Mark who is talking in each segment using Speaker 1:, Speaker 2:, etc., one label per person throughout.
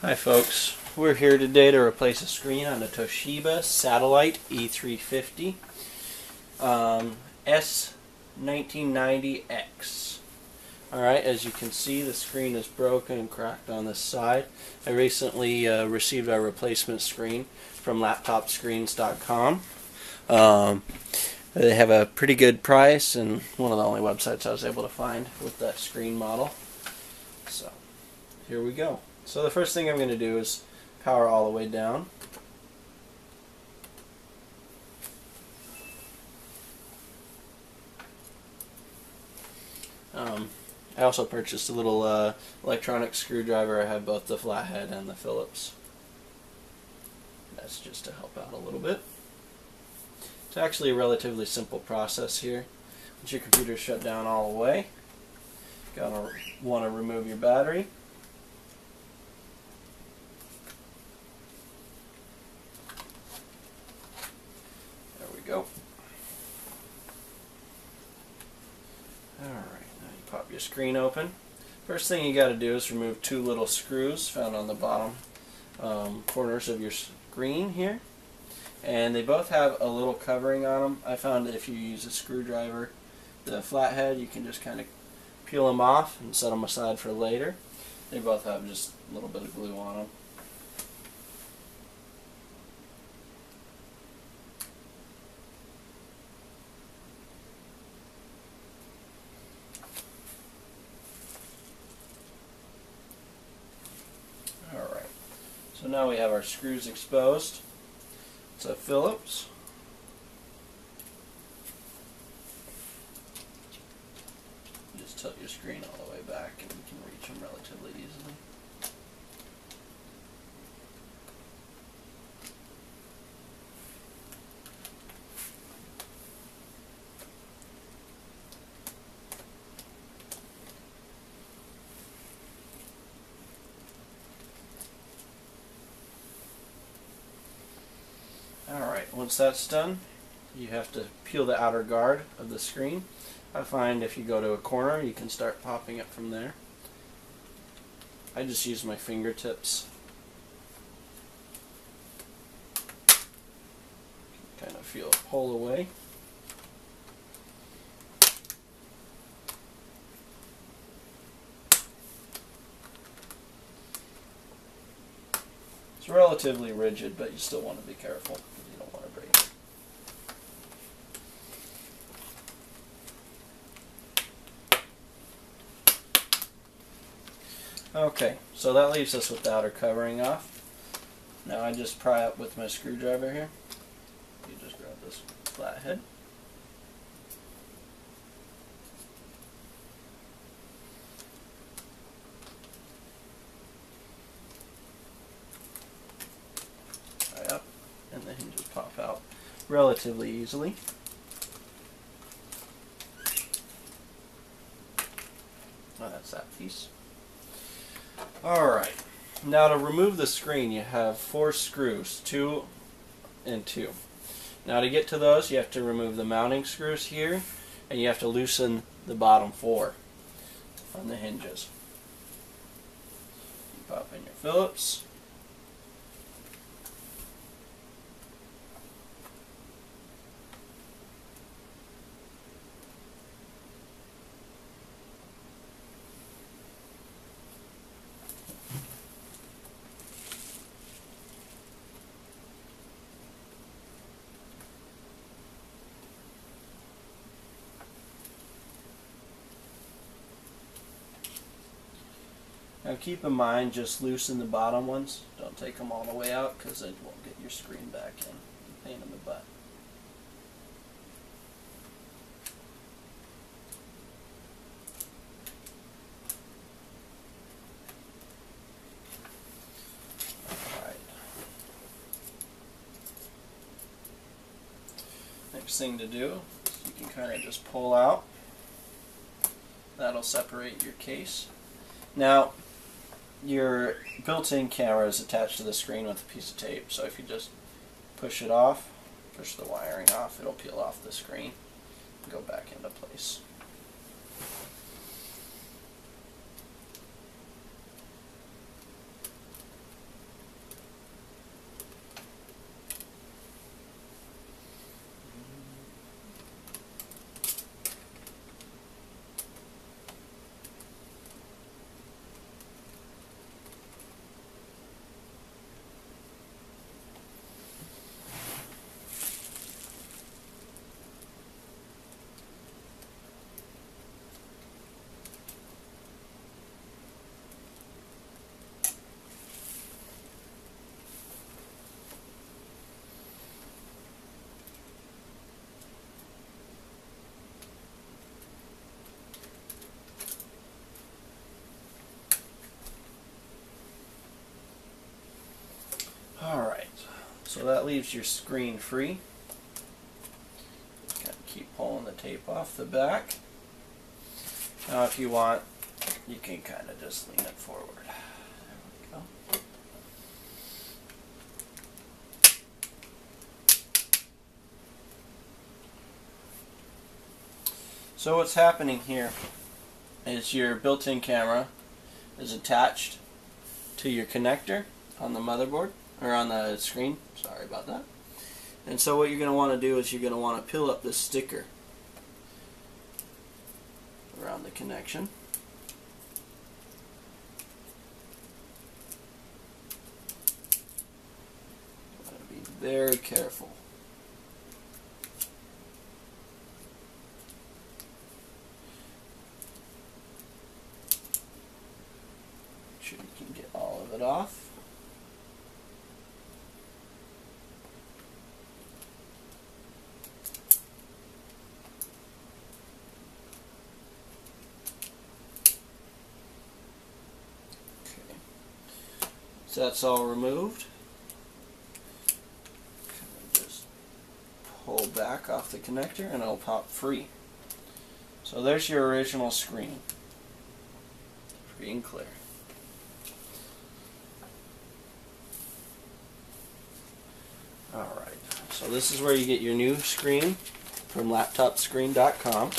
Speaker 1: Hi folks, we're here today to replace a screen on the Toshiba Satellite E350 S1990x. Alright, as you can see, the screen is broken and cracked on this side. I recently received our replacement screen from laptopscreens.com. They have a pretty good price and one of the only websites I was able to find with that screen model. So, here we go. So the first thing I'm going to do is power all the way down. I also purchased a little electronic screwdriver. I have both the flathead and the Phillips. That's just to help out a little bit. It's actually a relatively simple process here. Once your computer's shut down all the way, you're going to want to remove your battery. Go. Alright, now you pop your screen open. First thing you got to do is remove two little screws found on the bottom corners of your screen here. And they both have a little covering on them. I found that if you use a screwdriver, the flathead, you can just kind of peel them off and set them aside for later. They both have just a little bit of glue on them. So now we have our screws exposed. It's a Phillips. Just tilt your screen all the way back and you can reach them relatively easily. Alright, once that's done, you have to peel the outer guard of the screen. I find if you go to a corner, you can start popping it from there. I just use my fingertips. Kind of feel it pull away. It's relatively rigid, but you still want to be careful because you don't want to break it. Okay, so that leaves us with the outer covering off. Now I just pry up with my screwdriver here. You just grab this flathead. Up, and the hinges pop out relatively easily. Oh, that's that piece. Alright, now to remove the screen you have 4 screws, 2 and 2. Now to get to those you have to remove the mounting screws here and you have to loosen the bottom 4 on the hinges. You pop in your Phillips. Now keep in mind, just loosen the bottom ones. Don't take them all the way out because then you won't get your screen back in. Pain in the butt. Alright. Next thing to do is you can kind of just pull out. That'll separate your case. Now, your built-in camera is attached to the screen with a piece of tape, so if you just push it off, push the wiring off, it'll peel off the screen and go back into place. So that leaves your screen free. Just kind of keep pulling the tape off the back. Now if you want, you can kind of just lean it forward. There we go. So what's happening here is your built-in camera is attached to your connector on the motherboard, or on the screen, sorry about that. And so what you're going to want to do is you're going to want to peel up this sticker around the connection. Gotta be very careful. Make sure you can get all of it off. So that's all removed. Just pull back off the connector and it'll pop free. So there's your original screen. Free and clear. Alright, so this is where you get your new screen from laptopscreen.com.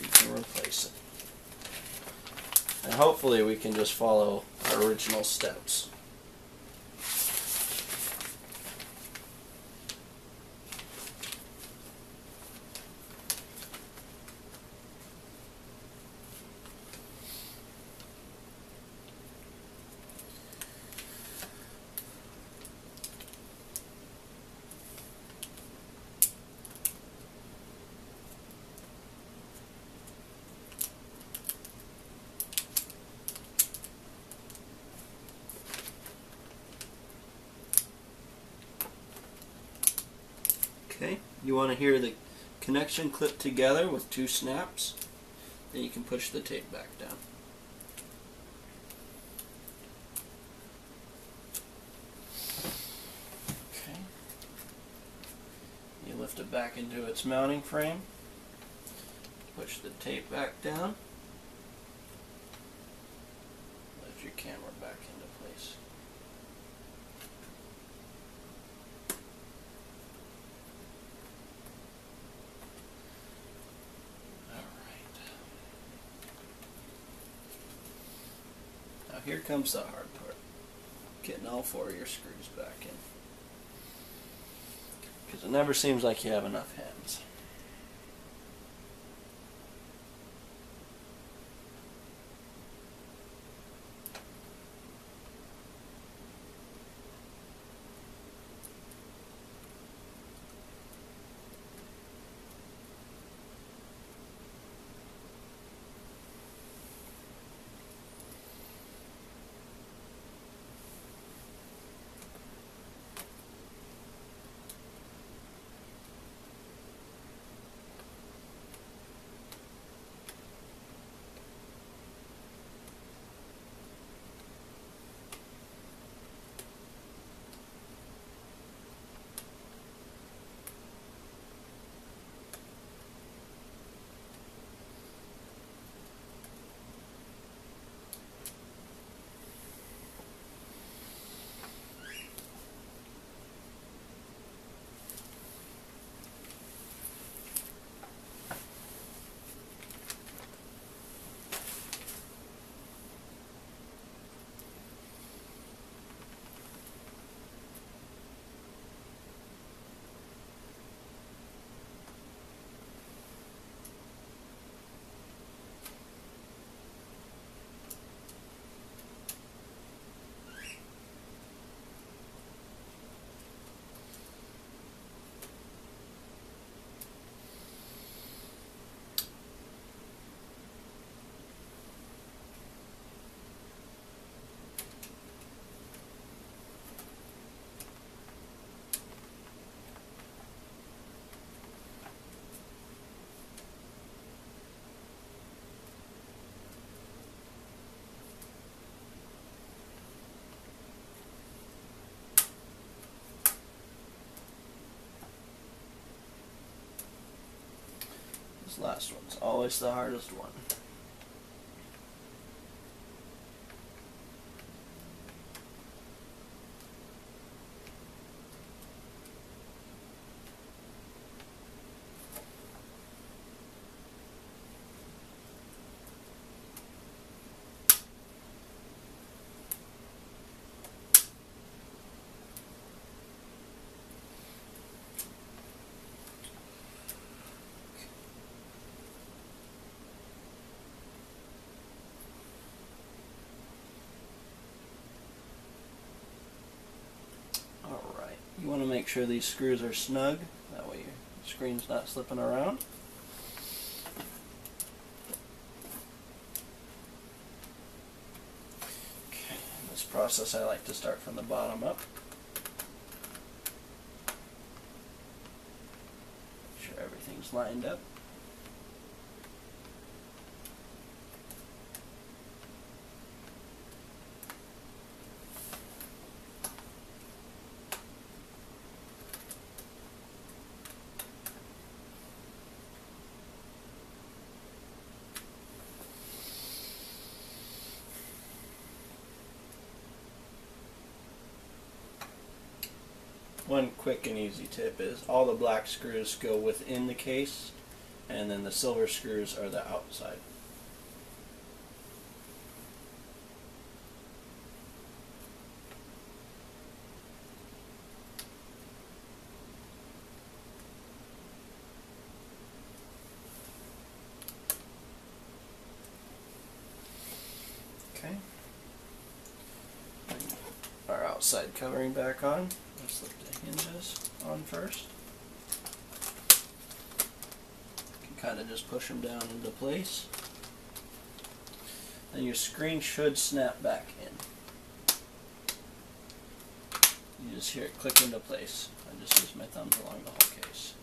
Speaker 1: You can replace it. And hopefully we can just follow our original steps. Okay, you want to hear the connection clip together with 2 snaps, then you can push the tape back down. Okay, you lift it back into its mounting frame, push the tape back down, lift your camera back into place. Here comes the hard part, getting all 4 of your screws back in, because it never seems like you have enough hands. This last one's always the hardest one. You want to make sure these screws are snug, that way your screen's not slipping around. Okay, in this process I like to start from the bottom up. Make sure everything's lined up. One quick and easy tip is all the black screws go within the case, and then the silver screws are the outside. Okay. Our outside covering back on. Let's slip the hinges on first. You can kind of just push them down into place. Then your screen should snap back in. You just hear it click into place. I just use my thumbs along the whole case.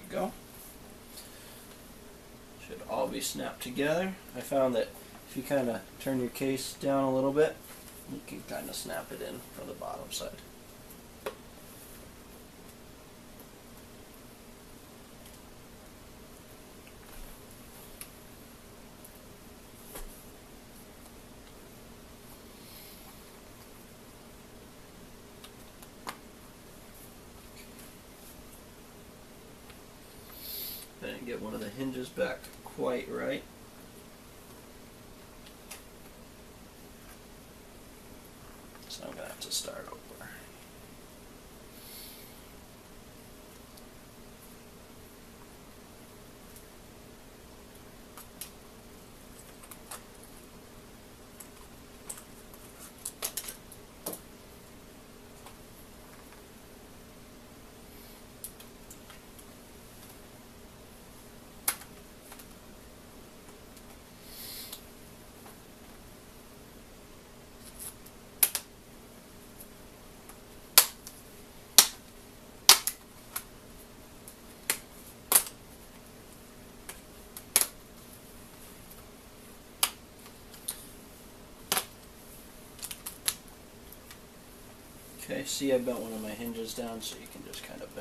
Speaker 1: Go. Should all be snapped together. I found that if you kind of turn your case down a little bit, you can kind of snap it in from the bottom side. Didn't get one of the hinges back quite right. So I'm going to have to start over. Okay, see I bent one of my hinges down so you can just kind of